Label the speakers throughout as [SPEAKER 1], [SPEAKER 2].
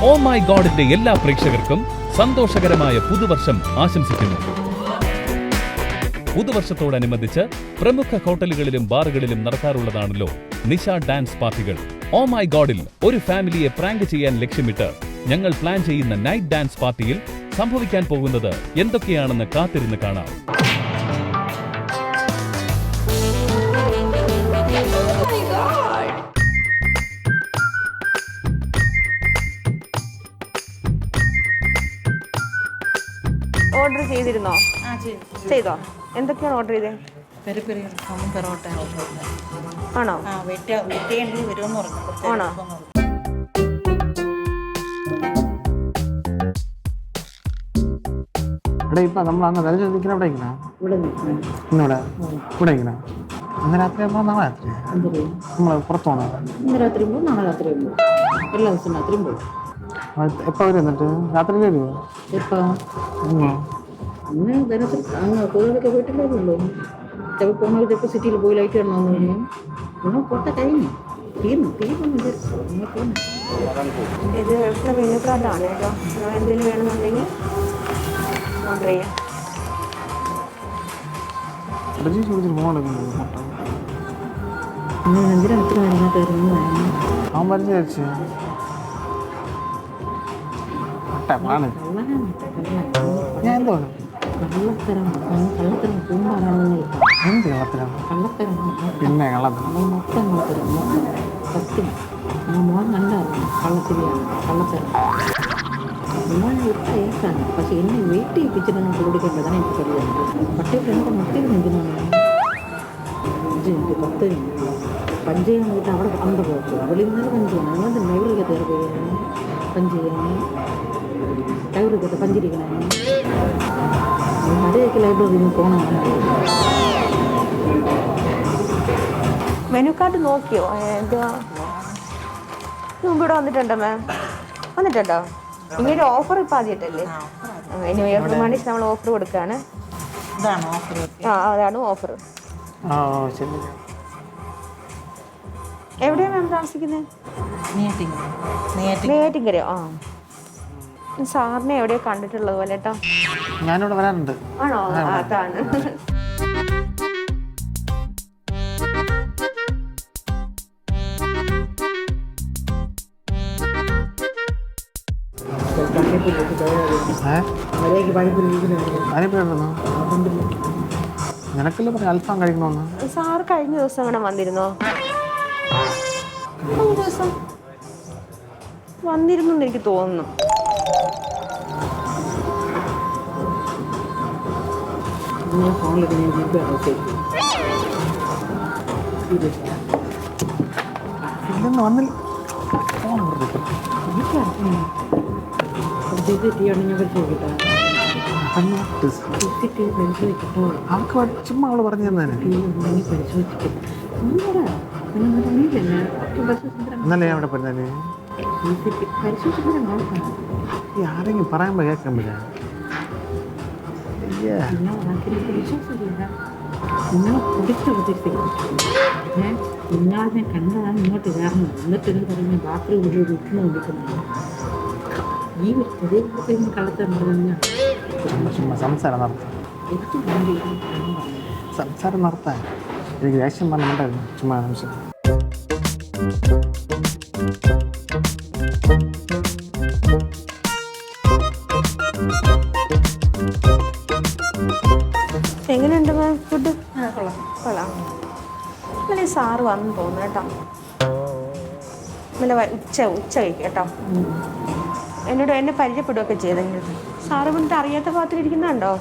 [SPEAKER 1] Oh my ഗോഡിന്റെ എല്ലാ പ്രേക്ഷകർക്കും സന്തോഷകരമായ പുതുവർഷം ആശംസിക്കുന്നു. പുതുവർഷത്തോടനുബന്ധിച്ച് പ്രമുഖ ഹോട്ടലുകളിലും ബാറുകളിലും നടത്താറുള്ളതാണല്ലോ നിശ ഡാൻസ് പാർട്ടികൾ. ഓ മൈ ഗോഡിൽ ഒരു ഫാമിലിയെ പ്രാങ്ക് ചെയ്യാൻ ലക്ഷ്യമിട്ട് ഞങ്ങൾ പ്ലാൻ ചെയ്യുന്ന നൈറ്റ് ഡാൻസ് പാർട്ടിയിൽ സംഭവിക്കാൻ പോകുന്നത് എന്തൊക്കെയാണെന്ന് കാത്തിരുന്ന് കാണാം.
[SPEAKER 2] ഓർഡർ ചെയ്തിരുന്നോ? ചെയ്തോ? എന്തൊക്കെയാണ് ഓർഡർ ചെയ്തത്?
[SPEAKER 3] പെരി പെരി അൽഫാമും പെറോട്ടയും
[SPEAKER 2] ആണോ?
[SPEAKER 3] വെട്ടേണ്ടി വരുമെന്ന് പറഞ്ഞു.
[SPEAKER 2] ആണോ?
[SPEAKER 4] ഇവിടെ ഇപ്പം നമ്മൾ അന്ന് വില ചോദിക്കുന്ന ഇവിടെ ഇങ്ങനെ
[SPEAKER 3] ഇവിടെ നിൽക്കണം.
[SPEAKER 4] ഇന്നിവിടെ ഇവിടെ ഇങ്ങനെ അന്ന് രാത്രി ആകുമ്പോൾ നാളെ രാത്രി നമ്മൾ പുറത്തു പോകണം.
[SPEAKER 3] ഇന്ന് രാത്രിയും പോകും, നാളെ രാത്രിയും പോകും, എല്ലാ ദിവസവും രാത്രിയും പോകും.
[SPEAKER 4] എപ്പോൾ വരും എന്നിട്ട് രാത്രി വരുമോ?
[SPEAKER 3] ഇപ്പം അന്ന് ദിനത്തിൽ അങ്ങ് കോഴികളൊക്കെ പോയിട്ടുണ്ടായിരുന്നല്ലോ. ചിലപ്പോൾ പോകുമ്പോൾ ചിലപ്പോൾ സിറ്റിയിൽ പോയി ലൈറ്റ് ഇടണമെന്ന് പറഞ്ഞു. നമ്മൾ പൊട്ട കഴിഞ്ഞു തീർന്നു വിചാരിച്ചു നമ്മൾ തീർന്നു.
[SPEAKER 2] ഇത് എടുത്ത മെനു കാർഡാണ് കേട്ടോ. എന്തെങ്കിലും വേണമെന്നുണ്ടെങ്കിൽ ഓർഡർ ചെയ്യാം.
[SPEAKER 3] അന്ന് എന്തിനാ അത്ര കാര്യങ്ങളായിരുന്നു
[SPEAKER 4] അവൻ പരിചയിച്ചു ഞാൻ എന്തോ
[SPEAKER 3] കള്ളത്തരം പോകുമ്പോഴാണെന്ന്
[SPEAKER 4] എന്ത് കള്ളത്തിലാണ്?
[SPEAKER 3] കള്ളത്തരം
[SPEAKER 4] പിന്നെ കള്ളത്തരം
[SPEAKER 3] നമ്മൾ മൊത്തം കള്ളത്തരം സത്യം. മോൻ കണ്ടായിരുന്നു കള്ളത്തരം മോൻ വിട്ട ഏക്കാണ്. പക്ഷെ എന്നെ വെയിറ്റ് ചെയ്യിപ്പിച്ചിട്ടൊന്നും കൊടുക്കേണ്ടതാണ് എനിക്ക് കഴിയുന്നത്. പക്ഷേ എൻ്റെ മറ്റൊരു എന്തിനാണ് 5 മിനിറ്റ് 10 മിനിറ്റ് പഞ്ച് ചെയ്യാൻ വേണ്ടിയിട്ട് അവിടെ പോകത്തു. അവിടെ ഇന്നലെ പഞ്ച് ചെയ്യണം. അതുകൊണ്ട് ലൈബ്രറിക്ക് കയറി പോയാണ് പഞ്ച് ചെയ്യാൻ. ലൈബ്രറിക്ക് പഞ്ചിരിക്കണേ മഴയൊക്കെ ലൈബ്രറിയിൽ പോകണം.
[SPEAKER 2] മെനു കാർഡ് നോക്കിയോ? എന്തുവാ മുമ്പ് ഇവിടെ വന്നിട്ടുണ്ടോ മാം? വന്നിട്ടുണ്ടോ? ഇങ്ങനെ ഓഫർ ഇപ്പം ആദ്യമായിട്ടല്ലേ? ന്യൂ ഇയർ പ്രമാണിച്ച് നമ്മൾ ഓഫർ കൊടുക്കുകയാണ്. അതാണ് ഓഫർ. എവിടെയാണ് മാം താമസിക്കുന്നത്? നെയ്യാറ്റിൻകരയോ? സാറിനെ എവിടെയോ കണ്ടിട്ടുള്ളത് പോലെ കേട്ടോ.
[SPEAKER 4] ഞാനിവിടെ വരാനുണ്ട്.
[SPEAKER 2] ആണോ? അതാണ്.
[SPEAKER 4] നിനക്കല്ലേ പറഞ്ഞ അൽഫാം കഴിക്കണമെന്ന്.
[SPEAKER 2] സാർ കഴിഞ്ഞ ദിവസം അങ്ങനെ വന്നിരുന്നോ? കഴിഞ്ഞ ദിവസം വന്നിരുന്നു എന്ന് എനിക്ക് തോന്നുന്നു.
[SPEAKER 4] ഇല്ലെന്ന് വന്നില്ല. അവർക്ക് ചുമ്മാ അവള് പറഞ്ഞു തന്നെ. എന്നല്ലേ ഞാൻ അവിടെ പറഞ്ഞേ ആരെങ്കിലും പറയുമ്പോ കേൾക്കാൻ പറ്റാ.
[SPEAKER 3] നിങ്ങളെ കുടിച്ചെടുത്തിരിക്കും. നിങ്ങളെ കണ്ടതാണ് ഇങ്ങോട്ട് കയറുന്നത്. എന്നിട്ട് എന്ന് പറഞ്ഞ് ബാത്റൂം വിൽക്കുന്ന കൊണ്ടിരിക്കുന്നത് ഈ ഒരു ചെറിയ കളത്താൻ പറഞ്ഞാൽ
[SPEAKER 4] സംസാരം നടത്താം. സംസാരം നടത്താൻ എനിക്ക് ദേഷ്യം പറഞ്ഞിട്ടുണ്ടായിരുന്നു. ചുമ്മാ നിമിഷം
[SPEAKER 2] എങ്ങനെയുണ്ട് മാം ഫുഡ്? കൊള്ളാം. ഇന്നലെ സാറ് വന്നു തോന്നുന്നു കേട്ടോ. ഇന്നലെ ഉച്ച കഴിക്കും കേട്ടോ. എന്നോട് എന്നെ പരിചയപ്പെടുകയൊക്കെ ചെയ്തെങ്കിൽ സാറ് വന്നിട്ട് അറിയാത്ത ഭാഗത്തിലിരിക്കുന്നുണ്ടോ?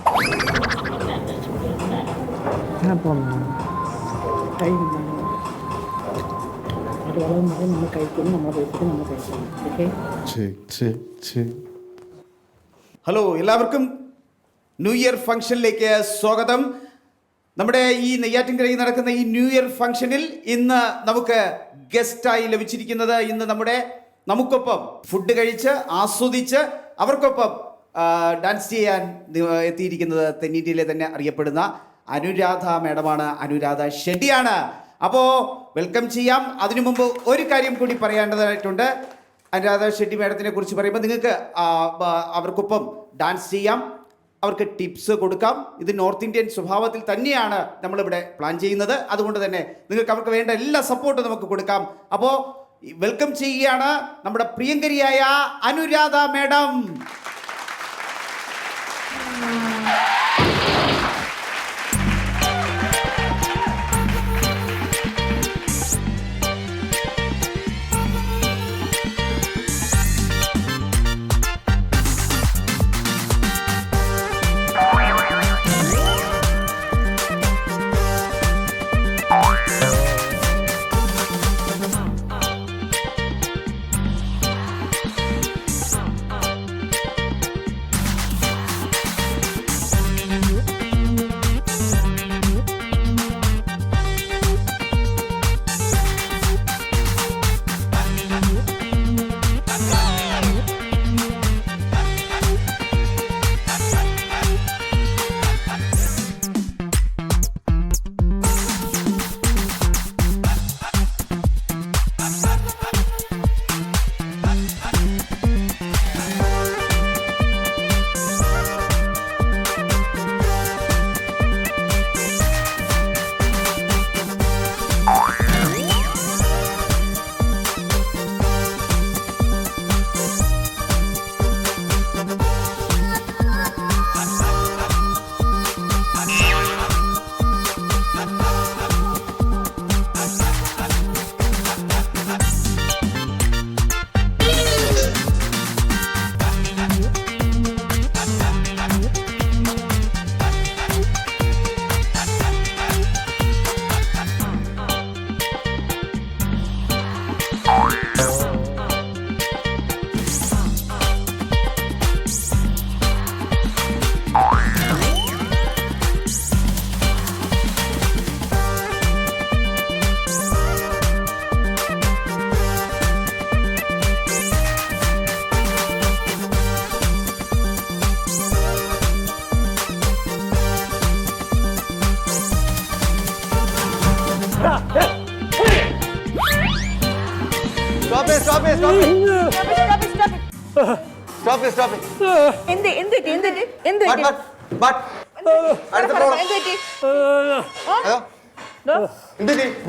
[SPEAKER 3] നമ്മൾ കഴിക്കുന്നു, നമ്മളെ പൈസക്ക് നമ്മൾ കഴിക്കുന്നു. ഓക്കെ.
[SPEAKER 5] ഹലോ, എല്ലാവർക്കും ന്യൂ ഇയർ ഫംഗ്ഷനിലേക്ക് സ്വാഗതം. നമ്മുടെ ഈ നെയ്യാറ്റിൻകരയിൽ നടക്കുന്ന ഈ ന്യൂ ഇയർ ഫംഗ്ഷനിൽ ഇന്ന് നമുക്ക് ഗസ്റ്റായി ലഭിച്ചിരിക്കുന്നത്, ഇന്ന് നമുക്കൊപ്പം ഫുഡ് കഴിച്ച് ആസ്വദിച്ച് അവർക്കൊപ്പം ഡാൻസ് ചെയ്യാൻ എത്തിയിരിക്കുന്നത് തെന്നിന്ത്യയിലെ തന്നെ അറിയപ്പെടുന്ന അനുരാധ മേഡമാണ്. അനുരാധ ഷെട്ടിയാണ്. അപ്പോൾ വെൽക്കം ചെയ്യാം. അതിനു മുമ്പ് ഒരു കാര്യം കൂടി പറയേണ്ടതായിട്ടുണ്ട്. അനുരാധ ഷെട്ടി മാഡത്തിനെ കുറിച്ച് പറയുമ്പോൾ നിങ്ങൾക്ക് അവർക്കൊപ്പം ഡാൻസ് ചെയ്യാം, അവർക്ക് ടിപ്സ് കൊടുക്കാം. ഇത് നോർത്ത് ഇന്ത്യൻ സ്വഭാവത്തിൽ തന്നെയാണ് നമ്മളിവിടെ പ്ലാൻ ചെയ്യുന്നത്. അതുകൊണ്ട് തന്നെ നിങ്ങൾക്ക് അവർക്ക് വേണ്ട എല്ലാ സപ്പോർട്ടും നമുക്ക് കൊടുക്കാം. അപ്പോൾ വെൽക്കം ചെയ്യുകയാണ് നമ്മുടെ പ്രിയങ്കരിയായ അനുരാധ മാഡം.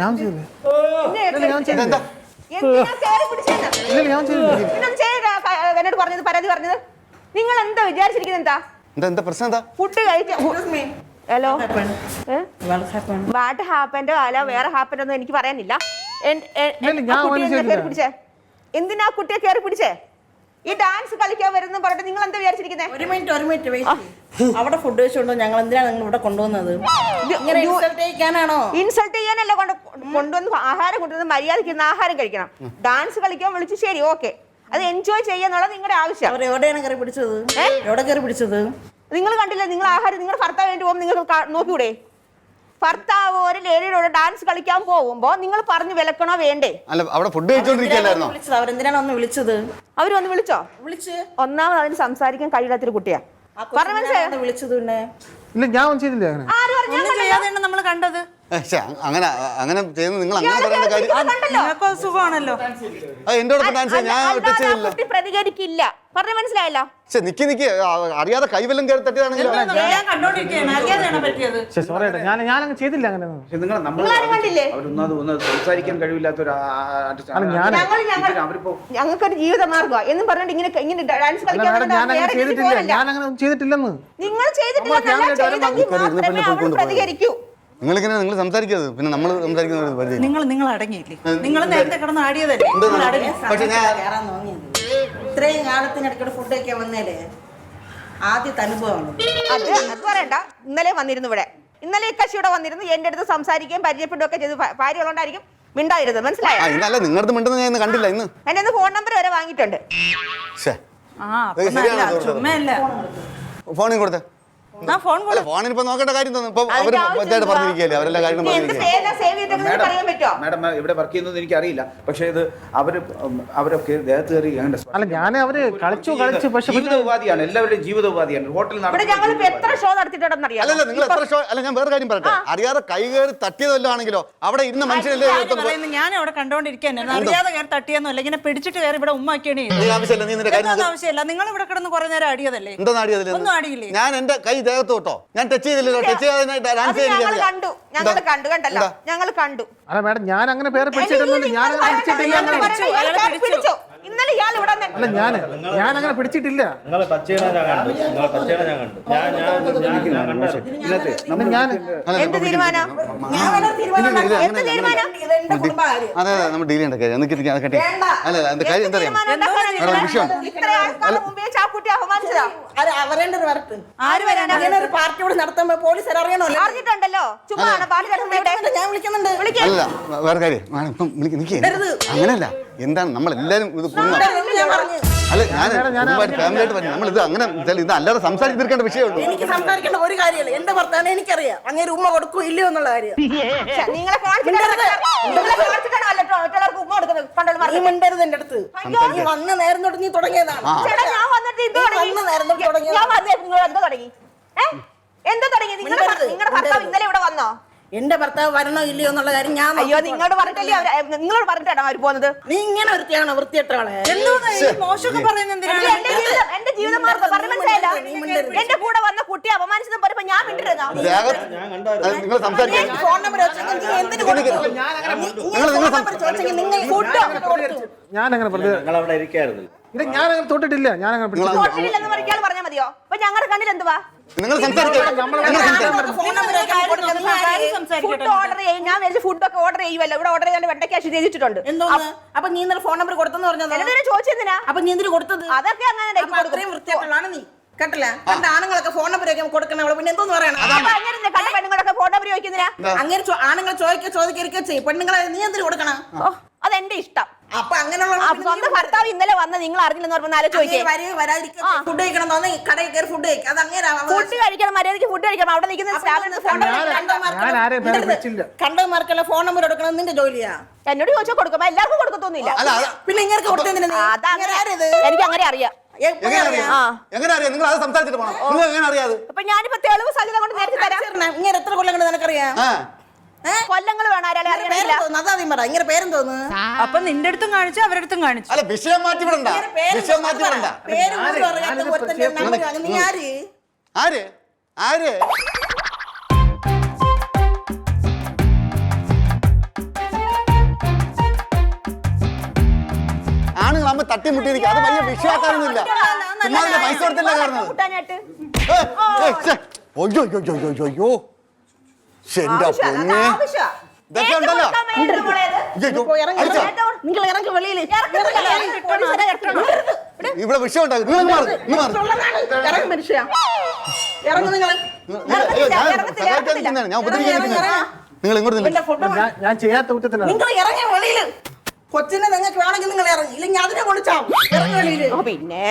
[SPEAKER 4] ഞാൻ ചെയ്തില്ല.
[SPEAKER 2] എന്നോട് പറഞ്ഞത് പരാതി പറഞ്ഞത് നിങ്ങൾ എന്താ വിചാരിച്ചിരിക്കുന്നത്? എന്താ പ്രശ്നം? എന്താ ഫുഡ് കഴിച്ച ഹലോ വാട്ട് ഹാപ്പൻഡ് അല്ല വേറെ ഹാപ്പൻഡ് ഒന്നും എനിക്ക് പറയാനില്ല. പിടിച്ചേ എന്തിനാ കുട്ടിയെ കയറി പിടിച്ചേ? ഈ ഡാൻസ് കളിക്കാൻ വരുന്ന പറഞ്ഞിട്ട് നിങ്ങൾ എന്താ വിചാരിച്ചിരിക്കുന്നത്?
[SPEAKER 3] ഒരു മിനിറ്റ് അവിടെ ഫുഡ് കഴിച്ചോണ്ടോ ഞങ്ങൾ എന്തിനാണ് നിങ്ങൾ ഇവിടെ കൊണ്ടുവന്നത്?
[SPEAKER 2] ഇൻസൾട്ട് ചെയ്യാനല്ല കൊണ്ടുവന്ന് ആഹാരം കൊണ്ടുവന്ന് മര്യാദയ്ക്ക് ആഹാരം കഴിക്കണം. ഡാൻസ് കളിക്കാൻ വിളിച്ചു, ശരി ഓക്കെ, അത് എൻജോയ് ചെയ്യാന്നുള്ളത് നിങ്ങളുടെ ആവശ്യം.
[SPEAKER 3] എവിടെയാണ് കയറി പിടിച്ചത്? എവിടെ കയറി പിടിച്ചത്?
[SPEAKER 2] നിങ്ങൾ കണ്ടില്ല? നിങ്ങൾ ആഹാരം നിങ്ങളുടെ ഭർത്താവ് വേണ്ടി പോകുമ്പോൾ നിങ്ങൾക്ക് നോക്കിക്കൂടെ? ഭർത്താവ് ഒരു ലേഡിയോട് ഡാൻസ് കളിക്കാൻ പോകുമ്പോ നിങ്ങൾ പറഞ്ഞു വിലക്കണോ വേണ്ടേ?
[SPEAKER 6] അല്ല, അവിടെ ഫുഡ് കഴിച്ചോണ്ടിരിക്കുകയല്ലായിരുന്നോ?
[SPEAKER 3] അവരെന്തിനാണ് ഒന്ന് വിളിച്ചത്?
[SPEAKER 2] അവര് വന്ന് വിളിച്ചോ? ഒന്നാമത് അതിന് സംസാരിക്കാൻ കഴിയാത്തൊരു കുട്ടിയാ. പറഞ്ഞു മനസ്സിലായോ?
[SPEAKER 3] വിളിച്ചത് പിന്നെ
[SPEAKER 4] ഇല്ല, ഞാൻ ഒന്നും ചെയ്തില്ല. അങ്ങനെ
[SPEAKER 2] ആര് പറഞ്ഞു?
[SPEAKER 3] നമ്മൾ കണ്ടത്
[SPEAKER 6] അങ്ങനെ ചെയ്യുന്നത് നിങ്ങൾ അങ്ങനെ പറയേണ്ട കാര്യം.
[SPEAKER 3] സുഖമാണല്ലോ.
[SPEAKER 6] എന്റെ ഡാൻസ് ഞാൻ
[SPEAKER 2] കുട്ടി പ്രതികരിക്കില്ല. പറഞ്ഞു മനസ്സിലായല്ലോ?
[SPEAKER 6] നിക്ക് അറിയാതെ കൈവല്ലം കയറി തട്ടിയതാണെങ്കിലും
[SPEAKER 4] സോറി ഏട്ടാ, ഞാൻ അങ്ങനെ ചെയ്തില്ല. അങ്ങനെ
[SPEAKER 5] സംസാരിക്കാൻ കഴിവില്ലാത്ത
[SPEAKER 2] ഞങ്ങൾക്കൊരു ജീവിത മാർഗ്ഗം എന്നും പറഞ്ഞിട്ട് ഇങ്ങനെ ഡാൻസ് കളിക്കാൻ
[SPEAKER 4] ചെയ്തിട്ടില്ലെന്ന്
[SPEAKER 2] നിങ്ങൾ ചെയ്തിട്ടില്ല. പ്രതികരിക്കൂ.
[SPEAKER 6] നിങ്ങളിങ്ങനെ നിങ്ങൾ സംസാരിക്കരുത്. പിന്നെ നമ്മൾ സംസാരിക്കുന്നത്
[SPEAKER 3] നിങ്ങൾ അടങ്ങിയില്ലേ? നിങ്ങൾ നേരത്തെ കിടന്ന് ആടിയതല്ലേ?
[SPEAKER 6] പക്ഷെ ഞാൻ
[SPEAKER 3] ഇത്രയും കാലത്തിനിടയ്ക്ക് ഫുഡ് കഴിക്കാൻ വന്നേലേ ആദ്യത്തെ അനുഭവമാണ്
[SPEAKER 2] അത് പറയണ്ട. ഇന്നലെ വന്നിരുന്നു ഇവിടെ. ഇന്നലെ ഈ കക്ഷി ഇവിടെ വന്നിരുന്നു, എന്റെ അടുത്ത് സംസാരിക്കുകയും പരിചയപ്പെടുകയൊക്കെ ചെയ്ത് ഭാര്യ ഉള്ളതുകൊണ്ടായിരിക്കും മിണ്ടായിരുന്നത്. മനസ്സിലായോ?
[SPEAKER 6] ഇന്നല്ല നിങ്ങളുടെ മിണ്ടുന്നത് ഞാൻ കണ്ടില്ല. ഇന്ന്
[SPEAKER 2] എന്റെ ഫോൺ നമ്പർ വരെ വാങ്ങിയിട്ടുണ്ട്.
[SPEAKER 6] ഫോണിൽ കൊടുത്തേ.
[SPEAKER 7] ആ ഫോൺ
[SPEAKER 6] അല്ല ഫോണിൽ ഇപ്പൊ നോക്കേണ്ട കാര്യം തോന്നുന്നു. ഇപ്പൊ അവര് പഞ്ചായത്ത് പറഞ്ഞിരിക്കുകയല്ലേ, അവരെല്ലാ കാര്യങ്ങളും പറഞ്ഞിരിക്കുകയല്ലേ.
[SPEAKER 2] പറയാൻ പറ്റുമോ?
[SPEAKER 5] മാഡം ഇവിടെ വർക്ക് ചെയ്യുന്നത് എനിക്കറിയില്ല, പക്ഷേ ഇത് അവരൊക്കെ ദേഹത്ത് കയറി
[SPEAKER 4] അല്ല ഞാൻ അവര് കളിച്ചു പക്ഷെ
[SPEAKER 5] ജീവിതോപാധിയാണ്, എല്ലാവരുടെയും ജീവിതോപാധിയാണ്. ഹോട്ടലിൽ
[SPEAKER 2] ഇവിടെ ഞങ്ങളിപ്പോ എത്ര ഷോ നടത്തിയിട്ടുണ്ടെന്നറിയാം.
[SPEAKER 6] അല്ലല്ല നിങ്ങൾ എത്ര ഷോ അല്ല ഞാൻ വേറെ കാര്യം പറയട്ടെ, അറിയാതെ കൈ കയറി തട്ടിയതല്ലോ ആണെങ്കിലോ അവിടെ ഇരുന്ന മനുഷ്യനല്ലേ
[SPEAKER 7] ഞാൻ അവിടെ കണ്ടോണ്ടിരിക്കാൻ അറിയാതെ കയറി തട്ടിയെന്നല്ല, ഇങ്ങനെ പിടിച്ചിട്ട് കയറി ഇവിടെ ഉമ്മാക്കിയാണ്
[SPEAKER 6] ആവശ്യമില്ല. നീ നിന്റെ കാര്യം
[SPEAKER 7] ആവശ്യമില്ല. നിങ്ങൾ ഇവിടെ കിടന്ന് കുറെ നേരം അടിയതല്ലേ?
[SPEAKER 6] എന്താ നാടിയതില്ല?
[SPEAKER 7] ഒന്നും ആടിയില്ലേ?
[SPEAKER 6] ഞാൻ എന്റെ കൈ ദേഹത്ത് തൊട്ടോ? ഞാൻ ടച്ച് ചെയ്തില്ലല്ലോ. ടച്ച് ചെയ്യാതെ ഡാൻസ്
[SPEAKER 2] ഞങ്ങൾ കണ്ടു കണ്ടല്ലോ, ഞങ്ങൾ കണ്ടു.
[SPEAKER 4] അല്ല മാഡം ഞാൻ അങ്ങനെ പേരെ പിടിച്ചിട്ടൊന്നുമില്ല. ഞാൻ പിടിച്ചിട്ടില്ല.
[SPEAKER 2] ഇന്നലെ ഇയാൾ ഇവിടെ
[SPEAKER 4] അല്ല ഞാൻ അങ്ങനെ പിടിച്ചിട്ടില്ല. ഞാൻ
[SPEAKER 2] എന്ത് തീരുമാനം?
[SPEAKER 6] അതെ അതെ നമ്മൾ ഡീൽ ചെയ്യേണ്ട കാര്യം അല്ല എന്റെ കാര്യം എന്താ അറിയാം വിഷയം
[SPEAKER 7] ഒരു പാർട്ടി ഇവിടെ നടത്തുമ്പോ പോലീസ് അറിയണമല്ലോ.
[SPEAKER 2] അറിഞ്ഞിട്ടുണ്ടല്ലോ, ചുമ്മാ
[SPEAKER 7] ഞാൻ വിളിക്കുന്നുണ്ട്.
[SPEAKER 6] അല്ല വേറെ കാര്യം ഇപ്പം നിക്ക് അങ്ങനെയല്ല. എന്താണ് നമ്മളെല്ലാരും ഇത് അല്ല ഞാൻ ഫാമിലി ആയിട്ട് പറഞ്ഞു നമ്മൾ ഇത് അങ്ങനെ ഇത് അല്ലാതെ സംസാരിച്ച് തീർക്കേണ്ട വിഷയമുള്ളൂ.
[SPEAKER 7] എനിക്ക് സംസാരിക്കേണ്ട ഒരു കാര്യമല്ല. എന്റെ ഭർത്താവിനെ എനിക്കറിയാം, അങ്ങനെ ഉമ്മ കൊടുക്കൂ ഇല്ലയോ എന്നുള്ള കാര്യം.
[SPEAKER 2] നിങ്ങളെ
[SPEAKER 7] നീ മിണ്ടരുത് എന്റെ അടുത്ത്. നീ വന്ന നേരം തൊട്ട് നീ തുടങ്ങിയതാണ്.
[SPEAKER 2] ഞാൻ വന്നിട്ട് എന്തോ തുടങ്ങി. നിങ്ങളുടെ ഭർത്താവ് ഇന്നലെ ഇവിടെ വന്നോ?
[SPEAKER 7] എന്റെ ഭർത്താവ് വരണോ ഇല്ലയോ എന്നുള്ള കാര്യം ഞാൻ
[SPEAKER 2] അയ്യോ നിങ്ങളോട് പറഞ്ഞിട്ടല്ലേ നിങ്ങളോട് പറഞ്ഞിട്ടാണോ അവർ പോകുന്നത്?
[SPEAKER 7] നീ ഇങ്ങനെ വൃത്തിയാണോ വൃത്തിയിട്ടാളെ മോശമൊക്കെ പറയുന്നത്?
[SPEAKER 2] എന്റെ ജീവിതമാർഗം പറഞ്ഞു മനസ്സിലായില്ല. എന്റെ കൂടെ വന്ന കുട്ടിയെ അപമാനിച്ചതും പറയുമ്പോ ഞാൻ വിട്ടിരുന്നോ?
[SPEAKER 6] നിങ്ങൾ സംസാരിക്കാൻ
[SPEAKER 7] ഫോൺ നമ്പർ
[SPEAKER 4] ഞാൻ അങ്ങനെ പറഞ്ഞു. ഞാൻ അങ്ങനെ തൊട്ടിട്ടില്ല. ഞാൻ അങ്ങനെ
[SPEAKER 2] തൊട്ടിട്ടില്ലെന്ന് ഒരിക്കൽ പറഞ്ഞാൽ മതിയോ? അപ്പൊ ഞങ്ങളുടെ കണ്ണിൽ എന്തുവാ?
[SPEAKER 6] നിങ്ങൾ സംസാരിക്കാൻ
[SPEAKER 2] ഫുഡ് ഓർഡർ ചെയ്യും. ഞാൻ വലിയ ഫുഡൊക്കെ ഓർഡർ ചെയ്യുമല്ലോ. ഇവിടെ ഓർഡർ ചെയ്യാൻ വെണ്ട ക്യാഷ് ചെയ്തിട്ടുണ്ട്.
[SPEAKER 7] എന്തോന്ന്? അപ്പൊ നീ ഇന്നലെ ഫോൺ നമ്പർ കൊടുത്തെന്ന് പറഞ്ഞത്
[SPEAKER 2] ചോദിച്ചെന്തിനാ?
[SPEAKER 7] അപ്പൊ നീ എന്തിനു കൊടുത്തത്?
[SPEAKER 2] അതൊക്കെ അങ്ങനെ
[SPEAKER 7] അത്രയും വൃത്തിയായിട്ടുള്ളതാണ് നീ. കേട്ടില്ല? കണ്ട ആണുങ്ങളൊക്കെ ഫോൺ നമ്പർ കൊടുക്കണ പിന്നെ എന്തോന്ന് പറയണം?
[SPEAKER 2] കണ്ട പെണ്ണുങ്ങളൊക്കെ ഫോൺ നമ്പർ ചോദിക്കുന്നില്ല.
[SPEAKER 7] അങ്ങനെ ആണുങ്ങൾ ചോദിക്കുക ചെയ്യും. പെണ്ണുങ്ങളെ നീ എന്തിനു കൊടുക്കണം?
[SPEAKER 2] അതെന്റെ ഇഷ്ടം.
[SPEAKER 7] അപ്പൊ അങ്ങനെയുള്ള
[SPEAKER 2] സ്വന്തം ഭർത്താവ് ഇന്നലെ വന്ന് നിങ്ങൾ അറിഞ്ഞില്ലെന്ന് പറഞ്ഞാൽ
[SPEAKER 7] ഫുഡ് കഴിക്കണം തോന്നി കടയിൽ കയറി ഫുഡ് കഴിക്കും. അത് അങ്ങനെ
[SPEAKER 2] ഫുഡ് കഴിക്കണം, മര്യാദയ്ക്ക് ഫുഡ് കഴിക്കണം. അവിടെ നിൽക്കുന്ന
[SPEAKER 7] കണ്ടമാർക്കല്ല ഫോൺ നമ്പർ കൊടുക്കണം നിന്റെ ജോലിയാ.
[SPEAKER 2] എന്നോട് ചോദിച്ചാൽ കൊടുക്കുമ്പോ എല്ലാവർക്കും കൊടുക്കത്തൊന്നുമില്ല.
[SPEAKER 7] പിന്നെ ഇങ്ങനെ
[SPEAKER 2] എനിക്ക് അങ്ങനെ അറിയാം.
[SPEAKER 6] എങ്ങനെ അറിയാം? നിങ്ങൾ അത് സംസാരിച്ചിട്ട് പോകണം. നിങ്ങൾ എങ്ങനെ അറിയാതെ?
[SPEAKER 2] അപ്പൊ ഞാനിപ്പോ തെളിവ് സഹിതം കൊണ്ട് നേരത്തെ തരാം.
[SPEAKER 7] ഇങ്ങനെ എത്ര കൊല്ലം കൊണ്ട് നിനക്കറിയാം?
[SPEAKER 2] കൊല്ലങ്ങൾ വേണം ആരാളെ അറിയണില്ല.
[SPEAKER 7] ഇങ്ങനെ പേരും തോന്നുന്നു.
[SPEAKER 8] അപ്പൊ നിന്റെ അടുത്തും കാണിച്ചു അവരുടെ അടുത്തും കാണിച്ചു.
[SPEAKER 6] അല്ല വിഷയം മാറ്റി വിടണ്ട. വിഷയം മാറ്റി വിടണ്ട.
[SPEAKER 7] നീ ആര്?
[SPEAKER 6] ആര് ആര് ആണുങ്ങളാകുമ്പോ തട്ടിമുട്ടിയിരിക്കും. അത് വലിയ വിഷയമാക്കാനൊന്നുമില്ല. ചുമ്മാ പൈസ കൊടുത്തില്ല കാരണം. അയ്യോ എന്റെ പൊന്നെ ഇതൊക്കെ ഉണ്ടല്ലോ.
[SPEAKER 7] നിങ്ങൾ ഇറങ്ങി വെളിയിൽ
[SPEAKER 6] ഇവിടെ വിഷയം ഉണ്ടാകും.
[SPEAKER 7] ഇറങ്ങി മനുഷ്യ ഇറങ്ങി.
[SPEAKER 6] ഞാൻ ഉപദ്രവിക്കാൻ നിങ്ങൾ ഇങ്ങോട്ട്
[SPEAKER 4] ഞാൻ ചെയ്യാത്ത കുറ്റത്തിനാണ്.
[SPEAKER 7] നിങ്ങൾ ഇറങ്ങി വെളിയിൽ. കൊച്ചിനെ നിങ്ങൾക്ക് വേണമെങ്കിൽ നിങ്ങൾ ഇറങ്ങി, ഇല്ലെങ്കിൽ അതിനെ കൊണ്ടിച്ചാവും. ഇറങ്ങി വെളിയിൽ.
[SPEAKER 2] പിന്നെ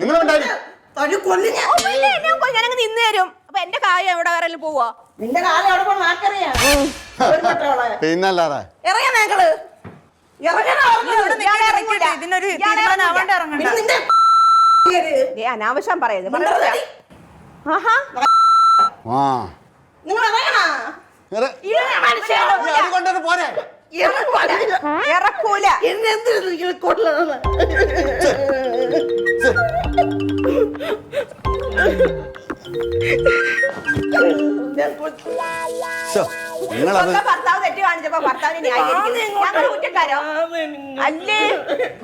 [SPEAKER 6] നിങ്ങളുണ്ടായിരുന്നു
[SPEAKER 2] ഞാനങ്ങ് നിന്ന് തരും. അപ്പൊ എന്റെ കായ എവിടെ വേറെ പോവാ?
[SPEAKER 7] നിന്റെ കാലം അവിടെ പോയി നാക്കറിയാം.
[SPEAKER 6] പിന്നല്ലാതെ
[SPEAKER 7] ഇറങ്ങിയ ഞങ്ങള്
[SPEAKER 8] ഇതിനൊരു തീരുമാനം ആവാണ്ട് ഇറങ്ങണ്ട.
[SPEAKER 2] അനാവശ്യം പറയുന്നത്
[SPEAKER 7] നിങ്ങൾ ഇറങ്ങണ
[SPEAKER 6] അതുകൊണ്ടത് പോരെ.
[SPEAKER 2] ഇറക്കൂല.
[SPEAKER 7] എന്നെന്തിനു കൊള്ളാണ്?
[SPEAKER 2] ഭർത്താവ് തെറ്റ് കാണിച്ചപ്പോ ഭർത്താവിനെ ന്യായീകരിക്കുന്നു. കുറ്റക്കാരോ അല്ലേ?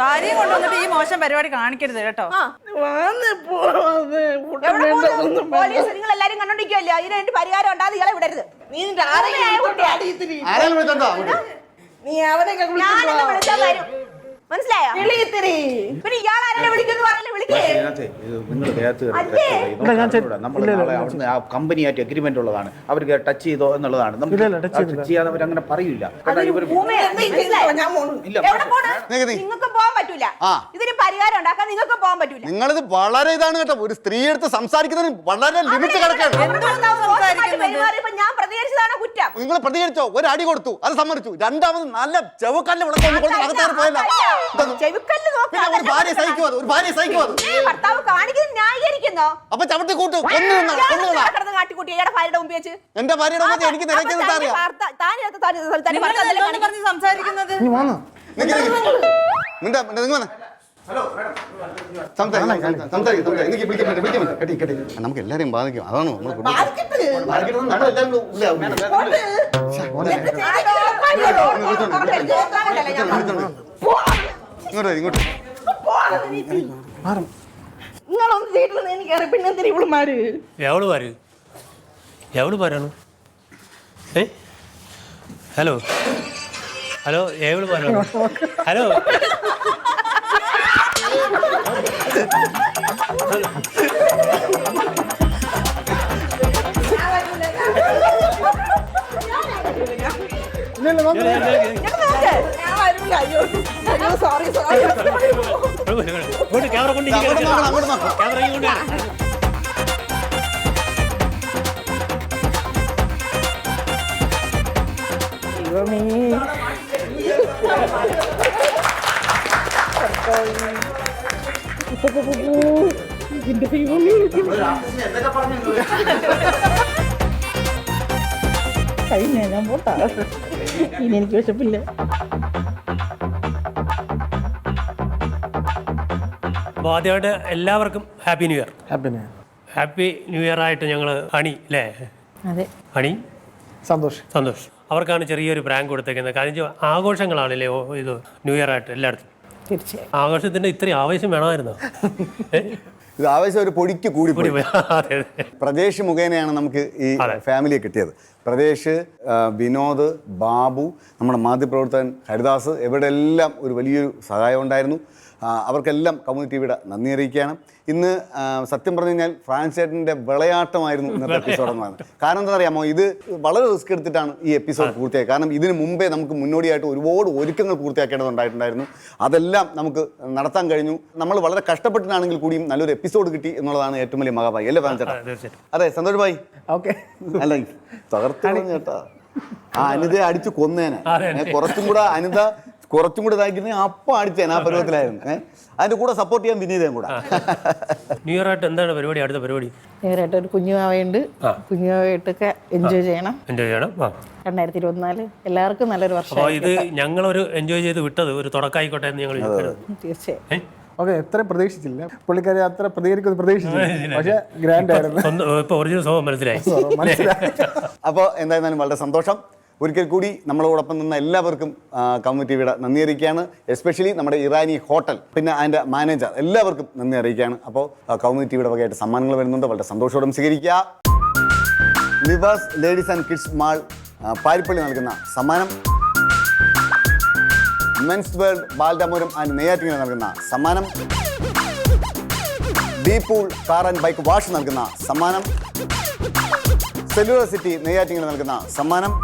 [SPEAKER 8] ഭാര്യയെ കൊണ്ടുവന്നിട്ട് ഈ മോശം പരിപാടി കാണിക്കരുത് കേട്ടോ.
[SPEAKER 2] പോലീസ് നിങ്ങൾ എല്ലാരും കണ്ടോണ്ടിരിക്കുവല്ലോ. ഇതിന് വേണ്ടി പരിഹാരം ഉണ്ടാകും. ഇയാളെ വിടരുത്.
[SPEAKER 7] നീ ആരെങ്കിലും നീ അവനൊക്കെ
[SPEAKER 2] ഞാനെന്ന് വിളിച്ചാൽ വരും. മനസ്സിലായോ? പിന്നെ ഇയാൾ ആരെ വിളിക്കുന്നു പറഞ്ഞാലും വിളിക്കേ.
[SPEAKER 5] കമ്പനിയായിട്ട് എഗ്രിമെന്റ് ഉള്ളതാണ്. അവർക്ക് ടച്ച് ചെയ്തോ എന്നുള്ളതാണ്. ടച്ച് ചെയ്യാതെ അവരങ്ങനെ പറയൂല.
[SPEAKER 2] നിങ്ങൾക്ക് പോകാൻ പറ്റൂല. ഇതിന് പരിഹാരം ഉണ്ടാക്കാൻ നിങ്ങൾക്ക് പോകാൻ പറ്റൂല.
[SPEAKER 6] നിങ്ങളിത് വളരെ ഇതാണ് കേട്ടോ. ഒരു സ്ത്രീ എടുത്ത് സംസാരിക്കുന്നതിന് വളരെ ലിമിറ്റ് കിടക്കാണ്.
[SPEAKER 2] പെരുമാറിയപ്പോ ഞാൻ പ്രതികരിച്ചതാണ് കുറ്റം.
[SPEAKER 6] നിങ്ങൾ പ്രതികരിച്ചോ? ഒരു അടി കൊടുത്തു, അത് സമ്മതിച്ചു. രണ്ടാമത് നല്ല ചെവുക്കല്ല് അകത്തേക്ക് പോയല്ല.
[SPEAKER 2] ചെവിക്കല്ല് നോക്കി
[SPEAKER 6] ഒരു ഭാര്യ സഹിക്കുമത്, ഒരു ഭാര്യ സഹിക്കുമത്.
[SPEAKER 2] ഭർത്താവ് കാണിക്കുന്നത് ന്യായീകരിക്കുന്നോ?
[SPEAKER 6] അപ്പൊ ചവിട്ടി കൂട്ടു,
[SPEAKER 2] കാട്ടിക്കൂട്ടി ഇയാളുടെ ഭാര്യയുടെ മുമ്പ് വെച്ച്
[SPEAKER 6] എന്റെ ഭാര്യയുടെ മുമ്പ് എനിക്ക് നിരക്കുന്നത് അറിയാം.
[SPEAKER 8] പറഞ്ഞ് സംസാരിക്കുന്നത്
[SPEAKER 4] നീ വന്നു
[SPEAKER 6] നമുക്ക് എല്ലാരെയും ബാധിക്കും. അതാണ് നമ്മൾ ഇങ്ങോട്ട്
[SPEAKER 7] നിങ്ങളൊന്നും ചെയ്തിട്ടില്ല എനിക്ക് അറിയാം. പിന്നെ എന്തിനാ ഇവളുമാര്
[SPEAKER 9] എവള് പറയണു? ഹലോ ഹലോ എവള് പറയണു? ഹലോ
[SPEAKER 7] ഞാൻ വരില്ല. അയ്യോ സോറി
[SPEAKER 9] ക്യാമറ കൊണ്ട് ക്യാമറ കൊണ്ട്
[SPEAKER 7] കഴിഞ്ഞ ഞാൻ പോട്ടാ. ഇനി എനിക്ക് വിശപ്പില്ല.
[SPEAKER 9] അപ്പോൾ ആദ്യമായിട്ട് എല്ലാവർക്കും happy new year.
[SPEAKER 4] Happy
[SPEAKER 9] new year ആയിട്ട് ഞങ്ങൾ ഹണി അല്ലേ?
[SPEAKER 3] അതെ.
[SPEAKER 9] ഹണി
[SPEAKER 4] സന്തോഷ്
[SPEAKER 9] അവർക്കാണ് ചെറിയൊരു പ്രാങ്ക് കൊടുത്തേക്കുന്നത്. കാര്യം ആഘോഷങ്ങളാണല്ലേ ഇത് ന്യൂ ഇയർ ആയിട്ട് എല്ലായിടത്തും.
[SPEAKER 3] തീർച്ചയായും
[SPEAKER 9] ആഘോഷത്തിന്റെ ഇത്രയും ആവേശം വേണമായിരുന്നോ?
[SPEAKER 6] ഇത് ആവേശം ഒരു പൊടിക്ക് കൂടി പോയി.
[SPEAKER 9] അതെ അതെ.
[SPEAKER 6] പ്രദേശ് മുഖേനയാണ് നമുക്ക് ഈ ഫാമിലിയെ കിട്ടിയത്. പ്രദേശ്, വിനോദ്, ബാബു, നമ്മുടെ മാധ്യമപ്രവർത്തകൻ ഹരിദാസ്, ഇവരുടെല്ലാം ഒരു വലിയൊരു സഹായം ഉണ്ടായിരുന്നു. അവർക്കെല്ലാം കമ്മ്യൂണിറ്റി ടിവിയുടെ നന്ദി അറിയിക്കുകയാണ്. ഇന്ന് സത്യം പറഞ്ഞു കഴിഞ്ഞാൽ ഫ്രാൻസ് ചേട്ടൻ്റെ വിളയാട്ടമായിരുന്നു ഇന്നത്തെ എപ്പിസോഡ് എന്ന് പറയുന്നത്. കാരണം എന്താ അറിയാമോ, ഇത് വളരെ റിസ്ക് എടുത്തിട്ടാണ് ഈ എപ്പിസോഡ് പൂർത്തിയായത്. കാരണം ഇതിന് മുമ്പേ നമുക്ക് മുന്നോടിയായിട്ട് ഒരുപാട് ഒരുക്കങ്ങൾ പൂർത്തിയാക്കേണ്ടതുണ്ടായിട്ടുണ്ടായിരുന്നു. അതെല്ലാം നമുക്ക് നടത്താൻ കഴിഞ്ഞു. നമ്മൾ വളരെ കഷ്ടപ്പെട്ടിട്ടാണെങ്കിൽ കൂടിയും നല്ലൊരു എപ്പിസോഡ് കിട്ടി എന്നുള്ളതാണ് ഏറ്റവും വലിയ മഹാഭാഗ്യം അല്ലേ ഫ്രാൻസ് ചേട്ടാ? അതെ സന്തോഷ് ഭായി.
[SPEAKER 4] ഓക്കെ
[SPEAKER 6] അല്ല തകർത്താണ് ചേട്ടാ. ആ അനിതയെ അടിച്ച് കൊന്നേനെ. കുറച്ചും കൂടെ ഇതാക്കി അപ്പം അടിച്ചേനെ. ആ പരുവത്തിലായിരുന്നു. അതിന്റെ കൂടെ സപ്പോർട്ട് ചെയ്യാൻ വിനീതയും കൂടെ.
[SPEAKER 9] ന്യൂ ഇയർ ആയിട്ട് എന്താണ് പരിപാടി? അടുത്ത പരിപാടി
[SPEAKER 3] നേരായിട്ട് ഒരു കുഞ്ഞുമാവയുണ്ട്. കുഞ്ഞുമാവായിട്ടൊക്കെ എൻജോയ് ചെയ്യണം. 2024 എല്ലാവർക്കും നല്ലൊരു വർഷം.
[SPEAKER 9] അപ്പോൾ ഇത് ഞങ്ങളൊരു എൻജോയ് ചെയ്ത് വിട്ടത് ഒരു തുടക്കമായിക്കോട്ടെ എന്ന് ഞങ്ങൾ
[SPEAKER 3] തീർച്ചയായും.
[SPEAKER 4] ഓക്കെ, എത്ര പ്രതീക്ഷിച്ചില്ല പുള്ളിക്കാരി, അത്ര പ്രതികരിക്കുന്നത് പ്രതീക്ഷിച്ചില്ല. പക്ഷെ ഗ്രാൻഡ് ആയിരുന്നു.
[SPEAKER 9] ഇപ്പൊ ഒറിജിനൽ സ്വഭാവം മനസ്സിലായി.
[SPEAKER 6] അപ്പോൾ എന്തായിരുന്നാലും വളരെ സന്തോഷം. ഒരിക്കൽ കൂടി നമ്മളോടൊപ്പം നിന്ന എല്ലാവർക്കും കമ്മ്യൂണിറ്റി ടിവിയുടെ നന്ദി അറിയിക്കുകയാണ്. എസ്പെഷ്യലി നമ്മുടെ ഇറാനി ഹോട്ടൽ, പിന്നെ അതിൻ്റെ മാനേജർ, എല്ലാവർക്കും നന്ദി അറിയിക്കുകയാണ്. അപ്പോൾ കമ്മ്യൂണിറ്റി ടിവിയുടെ വകയായിട്ട് സമ്മാനങ്ങൾ വരുന്നുണ്ട്. വളരെ സന്തോഷത്തോടെ സ്വീകരിക്കുക. Livers ladies and kids mall Paripally നൽകുന്ന സമ്മാനം, മെൻസ് വേൾഡ് ബാൽഡാമൂരം ആൻഡ് നെയ്യാറ്റിങ്ങൽ നൽകുന്ന സമ്മാനം, ഡീപൂൾ കാർ ആൻഡ് ബൈക്ക് വാഷ് നൽകുന്ന സമ്മാനം, സെല്ലുലർ സിറ്റി നെയ്യാറ്റിങ്ങൽ നൽകുന്ന സമ്മാനം.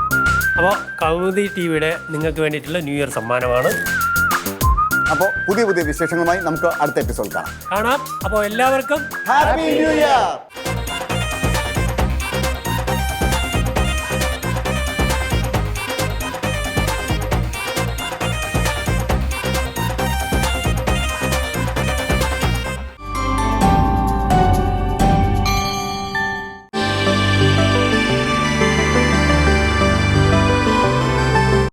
[SPEAKER 9] അപ്പോൾ കൗമുദി ടിവിയുടെ നിങ്ങൾക്ക് വേണ്ടിയിട്ടുള്ള ന്യൂ ഇയർ സമ്മാനമാണ്.
[SPEAKER 6] അപ്പോൾ പുതിയ വിശേഷങ്ങളുമായി നമുക്ക് അടുത്ത എപ്പിസോഡ് കാണാം.
[SPEAKER 9] അപ്പോൾ എല്ലാവർക്കും
[SPEAKER 6] ഹാപ്പി ന്യൂ ഇയർ.